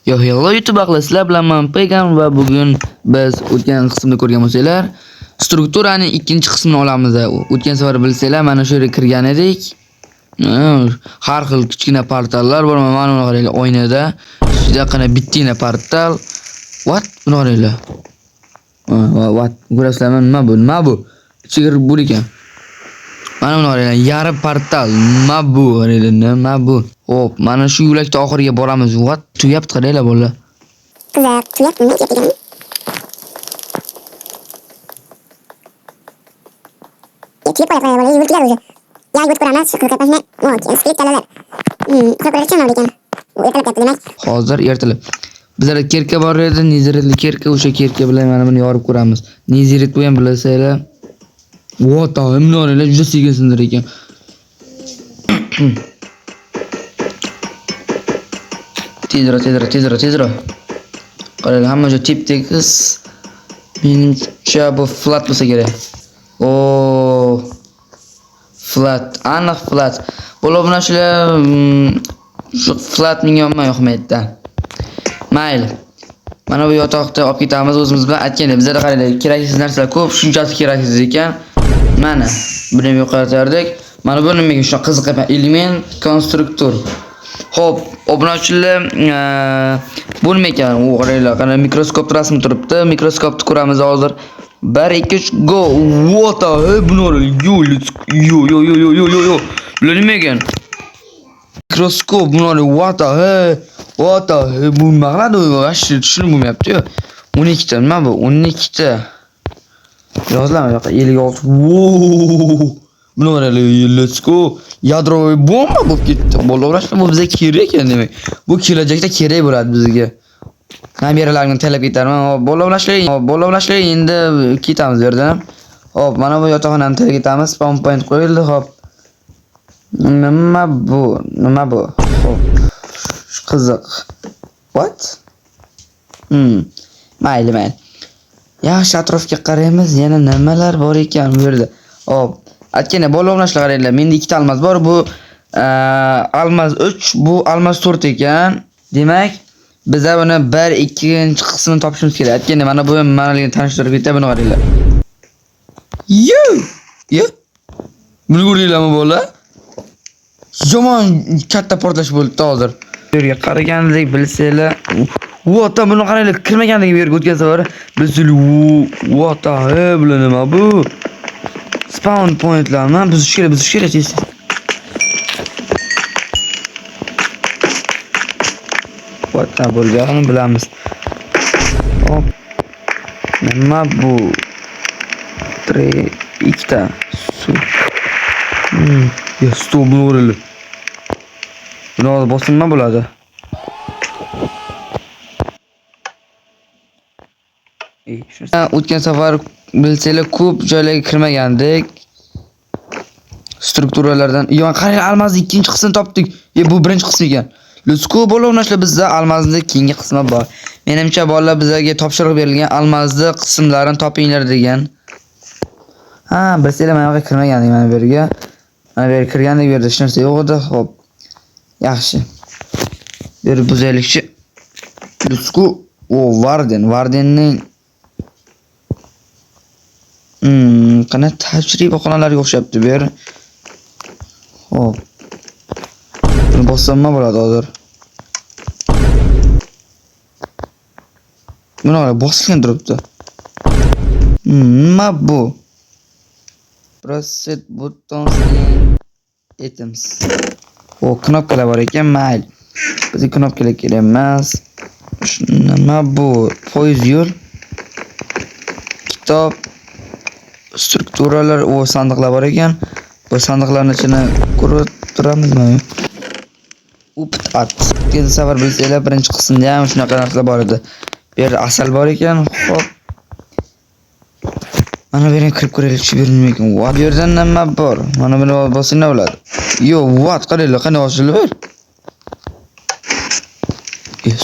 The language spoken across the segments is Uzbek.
Yo, hello YouTube ahli, sizlar bilan men Pagan va bugun biz o'tgan qismda ko'rgan bo'lsanglar, strukturaning ikkinchi qismini olamiz. O'tgan safar bilsanglar, mana shu yerga kirgan edik. Har xil kichkina portallar bor, mana buni qaranglar, oynada juda qana bittagina portal. What? Buni qaranglar. What? Ko'rasizlarmi? Nima bu? Chigir bu ekan. Mana buni qaranglar, yarim portal. Nima bu? Qaranglar, nima bu? Hop, mana shu yo'lakda oxiriga boramiz. What? Tuyapti, qaranglar bolalar. Qiziq, tuyapti, nima ekan? Tuyap qo'yapti bolalar, yurtlar o'zi. Yangi o't quramiz, shu qilqatashni. Skript talalar. Hisoblash nima ekan? U ertalab ketdi demak. Hozir ertalab. Bizlarda kerka bor edi, niziritli kerka, o'sha kerka bilan mana buni yorib ko'ramiz. Nizirit bu ham bilasizlar. What? Imnolar juda sekinsindir ekan. Tezroq. Qaranglar, hamma joy tep-tekis. Menimcha bu flat bo'lsa kerak. Flat, aniq flat. Bo'lib shular shu flat menga yoqmaydi-da. Mayli. Mana bu yotoqda olib ketamiz o'zimiz bilan. Aytganda bizda qaranglar, keraksiz narsalar ko'p, shunchasi keraksiz ekan. Mana buni ham yo'qotardik. Mana bu nimaga shu qiziq element konstruktor. Xo'p, obunachilar, bu nima ekan? U qaranglar, qana mikroskop rasmi turibdi. Mikroskopni ko'ramiz hozir. 1 2 3 go. What the hell? Yo. Bular nima ekan? Mikroskop, buni what the hell? Bu nima qiladi? Vash tushunib bo'lmayapti-yu. 12 ta, nima bu? 12 ta. Yoziladi bu yoqqa 56. Buni qaranglar, let's go. Yadroviy bomba bo'lib ketdi. Bolalar, bu bizga kerak ekan demak. Bu kelajakda kerak bo'ladi bizga. Nabiralarni talab etarman. Bolalar endi ketamiz bu yerdan. Hop, mana bu yotoqxonani talab etamiz. Spawn point qo'yildi, hop. Nima bu? Hop. Qiziq. What? Mayli. Yaxshi atrofga qaraymiz, yana nimalar bor ekan bu yerda. Hop. Aytganda bolalar qaranglar, menda 2 ta almaz bor. Bu almaz 3, bu almaz 4 ekan. Demak, biz buni 1-2 qismini topishimiz kerak. Aytganda mana bu ham manaligini tanishtirib ketdi, buni qaranglar. Yo. Buni ko'ringlarmi bolalar? Yomon katta portlash bo'ldi hozir. Bu yerga qaragandek bilsanglar, what the buni qaranglar, kirmaganligi bu yerga o'tgan safar. Bilsanglar, what the hell bular nima bu? Spawn pointlarni buzish kerak tez. What the bo'lganini bilamiz. Hop. Nima bu? 2 ta. Ya stop bo'rildi. Buni bosib nima bo'ladi? O'tgan safar bilsanglar ko'p joylarga kirmagandik. Strukturalardan. Yo, qarang, almazni ikkinchi qismini topdik. Bu birinchi qism ekan. Let's go bolalar, bizda almazni keyingi qismi bor. Menimcha bolalar bizga topshiriq berilgan almazni qismlarini topinglar degan. Bilsanglar men yoqqa kirmagandik mana bu yerga. Mana bu yerga kirgandik, bu yerda hech narsa yo'q edi. Xo'p. Yaxshi. Bu yer buzaylikchi. Let's go. Vardenning qana tajriba xonalariga o'xshabdi bu yer. Hop. Buni bossam nima bo'ladi hozir? Buni hozir bosilgan turibdi. Nima bu? Press buttons items. Knopkalar bor ekan, mayli. Bizga knopkalar kerak emas. Nima bu? Poyez yo'l. Kitob. Strukturalar, sandiqlar bor ekan. Bu sandiqlarning ichini ko'rib turamizmi? At. Keyin safar bilsanglar, birinchi qismda ham shunaqa narsalar bor edi. Bu yerda asal bor ekan. Xo'p. Mana bu yerga kirib ko'raylik, shu nima ekan? Bu yerda nima bor? Mana buni bosing nima bo'ladi? Yo, what? Qaranglar, qanday ochilib?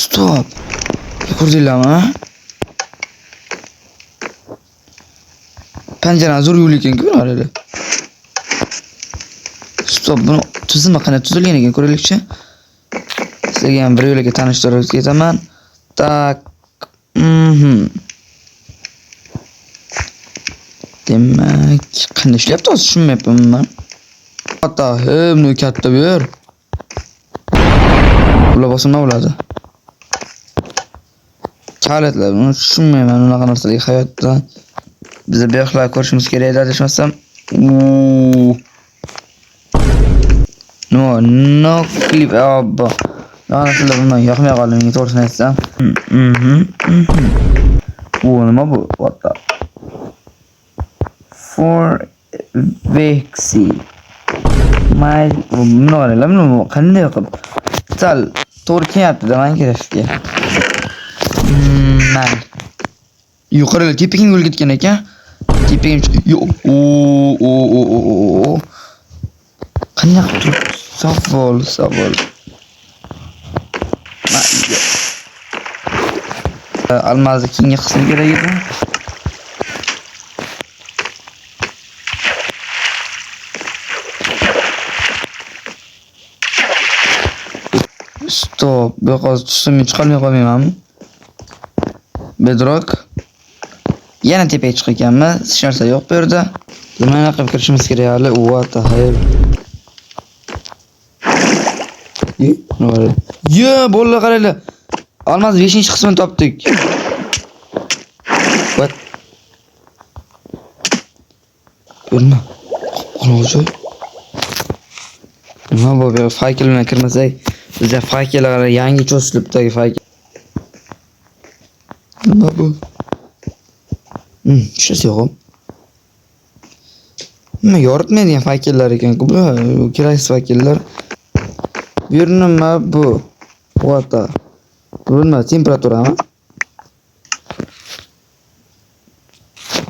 Stop. Ko'rdinglarmi? Panjara zo'r yo'l ekan, ko'ringlar. Stop, buni tuzilma qanday tuzilgan ekan ko'raylikchi. Sizlarga ham bir yo'laga tanishtirib ketaman. Tak. Demak, qanday ishlayapti hozir tushunmayapman men. Hatta himni katta bu yer. Ular bosimda bo'ladi. Kalitlar, buni tushunmayman unaqa narsalarga hayotda. Biz beyoqlar ko'rishimiz kerak edi adashmasam. No clip abba. Narsalar bundan yoqmay qoldi menga to'g'risini aytsam. Bu nima bu? What the? For Vexi. Nima qanday qilib? Sal to'g'ri kelyapti-da men kirishga. Man. Yuqoriga tepaga yo'l ketgan ekan. Tepaga yo'q. Qanday qilib savol. Almazni keyingi qismi kerak edi. Stop. Because tushimga chiqolmay qolmaymanmi? Bedrock. Yana tepaga chiqib ekanmi? Hech narsa yo'q bu yerda. Nimani qilib kirishimiz kerak hali? What the hell? Bo'ldi qaranglar. Almaz 5-qismini topdik. What? Nima? Qolmoqchi. Nima bu? Faykel bilan kirmasak, bizda faykellar yangi cho'silibdagi faykel. Nima bu? Tushasiz yo'q. Nima yoritmaydigan faykellar ekan-ku bu. Keraksiz faykellar. Bu yer nima bu? What the? Bu nima temperaturami?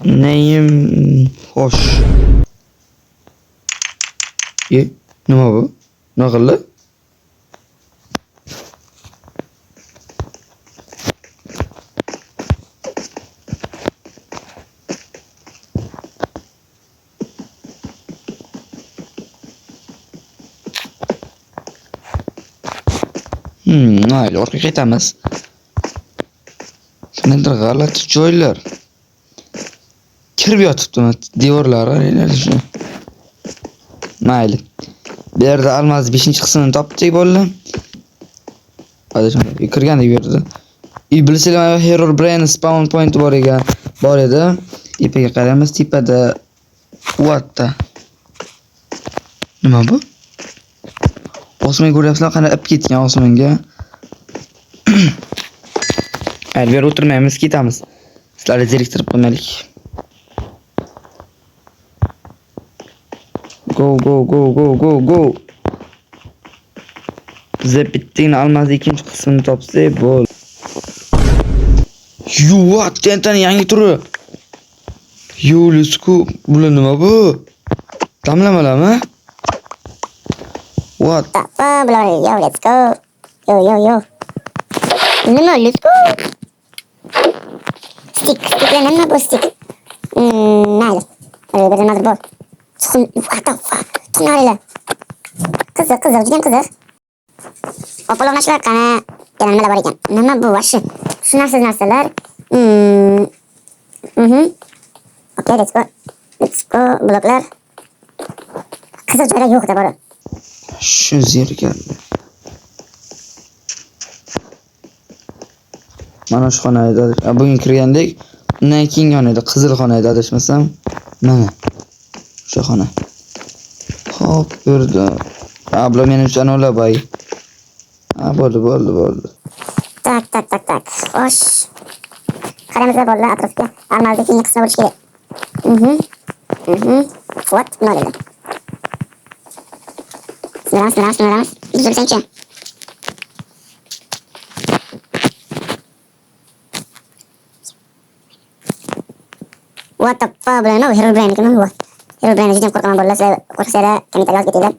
Neyim xo'sh. Nima bu? Nima qildi? Mayli, orqaga qaytamiz. Qanday g'alati joylar. Kirib yotibdi devorlar, qaranglar shuni. Mayli. Bu yerda almaz 5-qismini topdik bo'ldi. Hozir kirganda bu yerda. Bilsanglar Hero Brain spawn point bor edi. Tepaga qaraymiz, tepada what the? Nima bu? Osmonga ko'ryapsizlar, qanday ip ketgan osmonga. Hali ber o'tirmaymiz, ketamiz. Sizlarni zeriktirib qo'ymaylik. Go. Biza bittagina almaz 2-qismini topsak bo'ldi. What? Tentani yangi turi. Let's go. Bular nima bu? Damlamalarmi? What? Let's go. Yo. Nima, let's go. Stick. Nima bu stick? Mayli. Bir nima bor. What the fuck? Tunaringlar. Qiziq, juda qiziq. Opolonashlar qani. Yana nimalar bor ekan? Nima bu vashi? Tushunarsiz narsalar. Okay, let's go. Bloklar. Qiziq joylar yo'q-da bor. Shu zerikadi. Mana shu xona edi. Bugun kirgandek, undan keyingi xona edi, qizil xona edi adashmasam. Mana. Shu xona. Xo'p, ko'rdi. Abla menimcha anola bay. Bo'ldi. Tak. Xo'sh. Qaramizda bolalar atrofga almazda keyingi qismi bo'lish kerak. What? Nima dedi? Siniramiz. Düzülsençe. What the fuck? Bu ne? Hero Brain mi bu? Hero Brain cidden korkmam bolla. Korkusayla kemikler yaz getirdiler.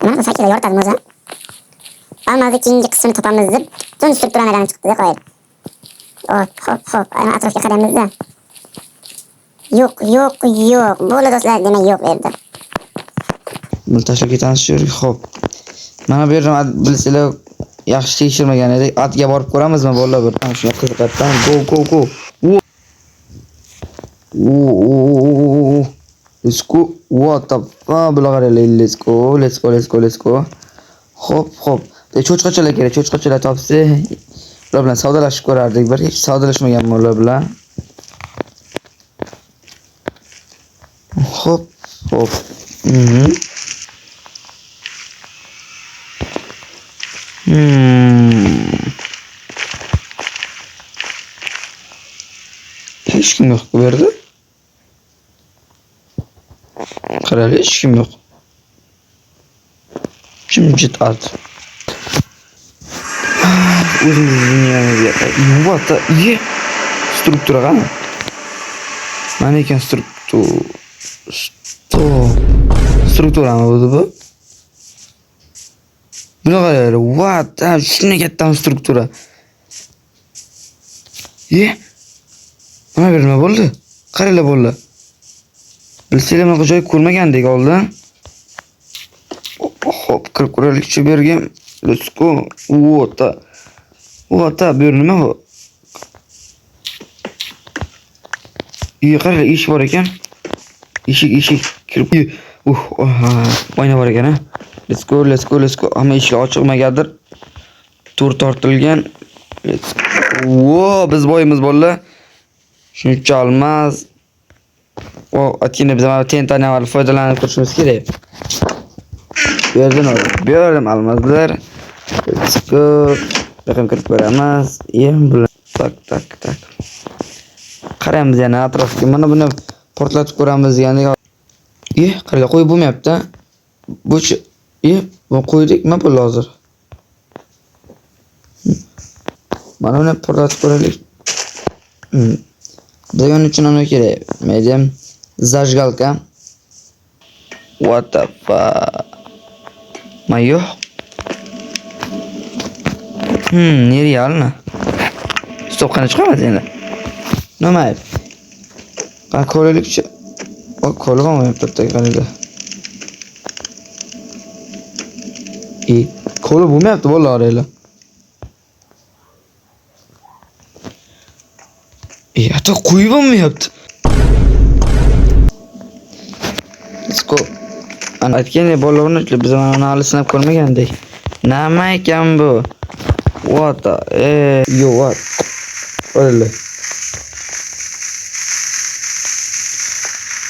Bunlar da fakirle yortardım o zaman. Almazda ikinci kısmını topamızdır. Tüm struktura neden çıktı da koyalım. Hop. Aynen atrafya kademizde. Yok. Böyle dostlar demek yok verdi. Bunu tashlab ketamiz shu yerga. Xo'p. Mana bu yerdan bilsanglar yaxshi tekshirmagan edik. Atga borib ko'ramizmi bolalar bir ham shunga qiziqatdan. Go. Oo. Let's go. What the fuck? Bularga let's go. Hop. Cho'chqachalar kerak. Cho'chqachalar topsa, ular bilan savdolashib ko'rardik. Bir hech savdolashmaganman ular bilan. Hop. Hech kim yo'q bu yerda. Qarang, hech kim yo'q. Jimjit at. O'zimizning what the struktura qani? Mana ekan strukturami bu? Buni qarang, what? Shunday katta struktura. Mana bu nima bo'ldi? Qaranglar bo'ldi. Bilsanglar bunaqa joy ko'rmagandik oldin. Hop, kirib ko'raylikchi bergan. Let's go. What bu nima bu? Qaranglar, eshik bor ekan. Eshik kirib. Oyna bor ekan. Let's go. Hamma eshik ochiqmagadir. Tur tortilgan. Biz boyimiz bolalar. Shuncha olmaz. Atgina biz mana tentadan foydalanib turishimiz kerak. Bu yerdan olmazlar. Let's go. Raqam kirib ko'ramiz. Bular tak. Qaraymiz yana atrofga. Mana buni portlatib ko'ramiz degandek. Qaranglar, qo'yib bo'lmayapti. Bu qo'ydikmi bu hozir? Mana buni portlatib ko'raylik. Bizga uchun nima kerak? Medium zajgalka. What the fuck? Mayo. Nerealno? Stop, qani chiqamiz endi. Nima? Qani ko'raylikchi. Ko'rib olmayapti qanida. Ko'rib bo'lmayapti bolalar aylar. Hatta qo'yib olmayapti. Let's go. Ana aytgandek bolalarni biz mana hali sinab ko'rmagandik. Nima ekan bu? What? What? O'yla.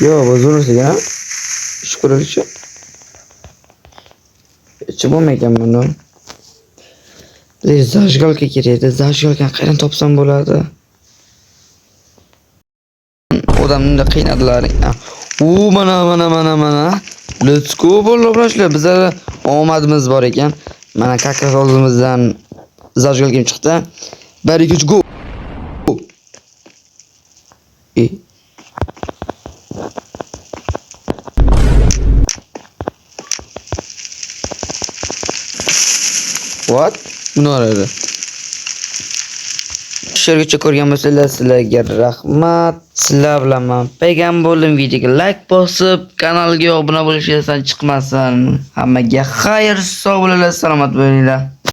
Bu zo'rsigan. Shukrlikcha. Hech bo'lmagan buni. Zajgalka kerak. Zajgalka qayerdan topsam bo'ladi? Odamni qiynadilar. Mana. Let's go bolalar. Bizda omadimiz bor ekan. Mana kakras oldimizdan zajgalkim chiqdi. 1 2 3 go. What? Buni araydi. Shirgacha ko'rgan bo'lsanglar sizlarga rahmat. Sizlar bilan men paygam bo'ldim. Videoga like bosib, kanalga obuna bo'lishingizdan chiqmasin. Hammaga xayr, sog' bo'linglar, salomat bo'linglar.